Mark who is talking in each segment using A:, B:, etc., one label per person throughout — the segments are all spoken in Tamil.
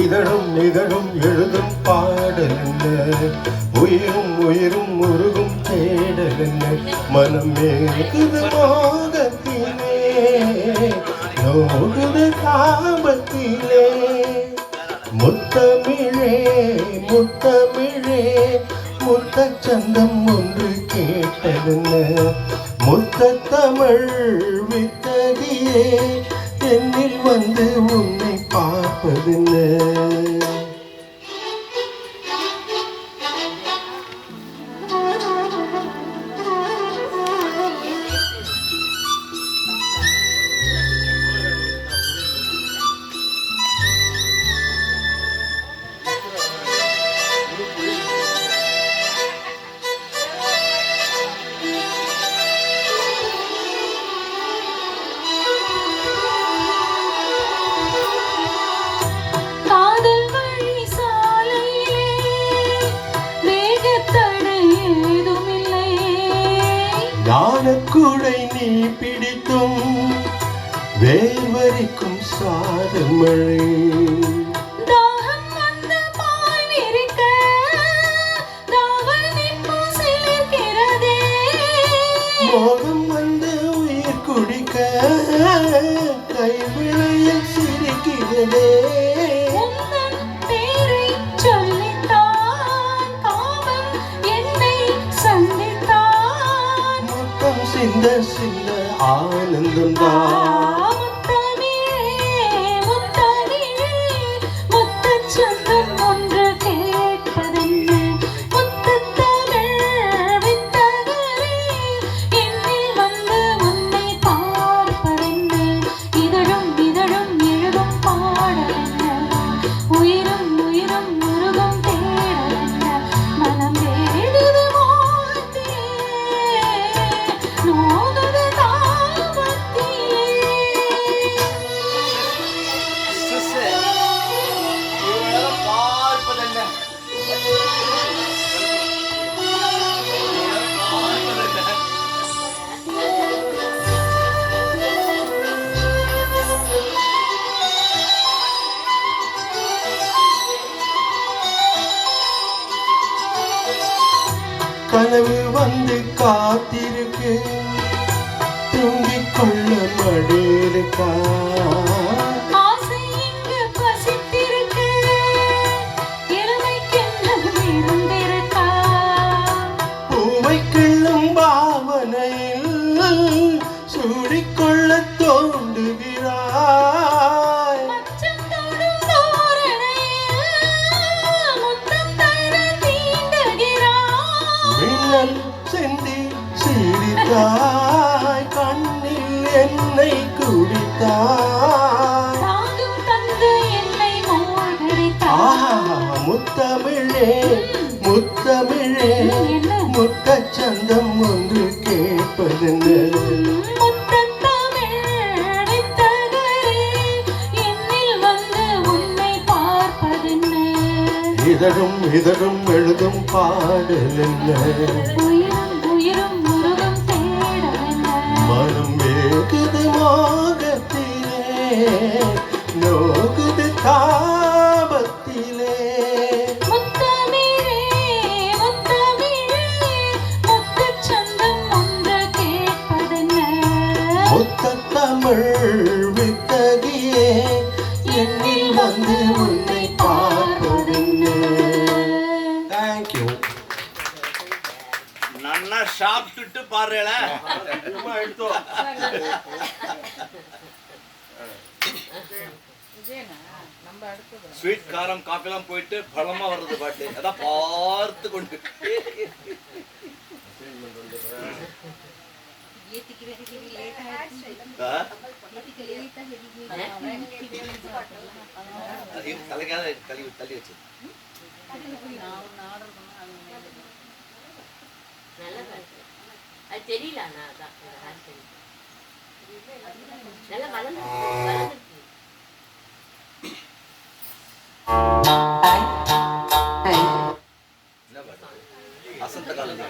A: இதழும் இதழும் எழுதும் பாடல் என்ன, உயிரும் உயிரும் உருகும் தேடல் என்ன, மனம் மேகுது மோகத்திலே நோகுது தாபத்திலே. முத்தமிழே முத்தமிழே முத்தச்சந்தம் ஒன்று கேட்டதென்ன, முத்தத்தமிழ் வித்தகியே என்னில் வந்து உன்னை பார்ப்பதென்ன. ஞானக்குடை நீ பிடித்தும் வேர்வரிக்கும் சாரல் மழை,
B: தாகம் வந்து பாய்விரிக்க தாவணிப்பு சிலிர்க்கிறதே,
A: மோகம் வந்து உயிர் குடிக்க கைவிளையில் சிரிக்கிறதே. சிந்த சிந்த ஆனந்தம் தான்.
B: முத்தச்சந்தம் ஒன்று கேட்பதென்ன, முத்தத்தமிழ் வித்தகரே என்னில் வந்து உன்னை பார்ப்பதென்ன, இதழும் இதழும் எழுதும் பாடலென்ன, உயிரும் உயிரும் உருகும் தேடலென்ன, மனம் வேடுது
A: கனவு வந்து காத்திருக்கு, தூங்கிக் கொள்ள மடியிருக்கா,
B: ஆசை இங்கு பசித்திருக்கு, இளமைக்கென்னும் இருந்திருக்கா,
A: பூவை கிள்ளும் பாவனையில் சூடிக்கொள்ள தோண்டுகிறாய்,
B: மச்சம் தொடும் தோரணையில் முத்தம் தர தீண்டுகிறாய்,
A: மின்னல் செந்தி சீடித்தாய், கண்ணில் என்னை குடித்தாய்,
B: தாகம் தந்து என்னை மூழ்கடித்தாய்.
A: முத்தமிழே முத்தமிழே முத்தச்சந்தம் ஒன்று கேட்பதென்ன,
B: முத்தத்தமிழ் வித்தகரே என்னில் வந்து உன்னை பார்ப்பதென்ன,
A: இதழும் இதழும் எழுதும் பாடல் என்ன,
B: உயிரும் உயிரும் உருகும் தேடலென்ன,
A: மனம் வேகுது மோகத்திலே நோகுது தாபத்திலே.
B: முத்தமிழே முத்தமிழே முத்தச்சந்தம் ஒன்று கேட்பதென்ன,
A: முத்தத்தமிழ் வித்தகியே என்னில் வந்து உன்னை பார்ப்பதென்ன. தேங்க்யூ.
C: நன்னா சாப்பிட்டுட்டு பாருல
A: எடுத்தோ
C: ஸ்வீட் காரம் காஃபி எல்லாம் போயிட்டு பழமா வர்றது பாட்டு அதான் பார்த்து கொண்டு தலைக்காக தள்ளி வச்சு
D: தெரியல நல்லா வளர்ந்து
C: வசந்த காலம்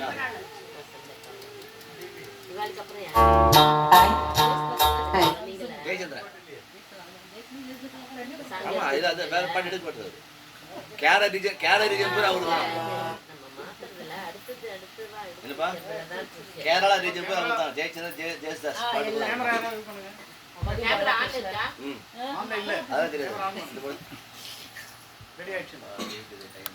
D: दिवाली का अपने
C: जयचंद्र இது அது வேற பாட்டு எடுக்க மாட்டாரு. கேரளா ரீஜன் பேர் அவரு தான்.
D: நம்ம மாத்துறதுல அடுத்தது அடுத்ததா
C: என்னப்பா?
D: இவ்வளவுதான் இருக்கு.
C: கேரளா ரீஜன் பேர் அவர் தான். ஜெயச்சந்திரன் ஜெயசுதாஸ் பாட்டு தான்.
D: கேமரா ஆன் இருக்கா?
C: ம். அதான் தெரியாது. இந்த போடு. ஆ, இருக்குது time.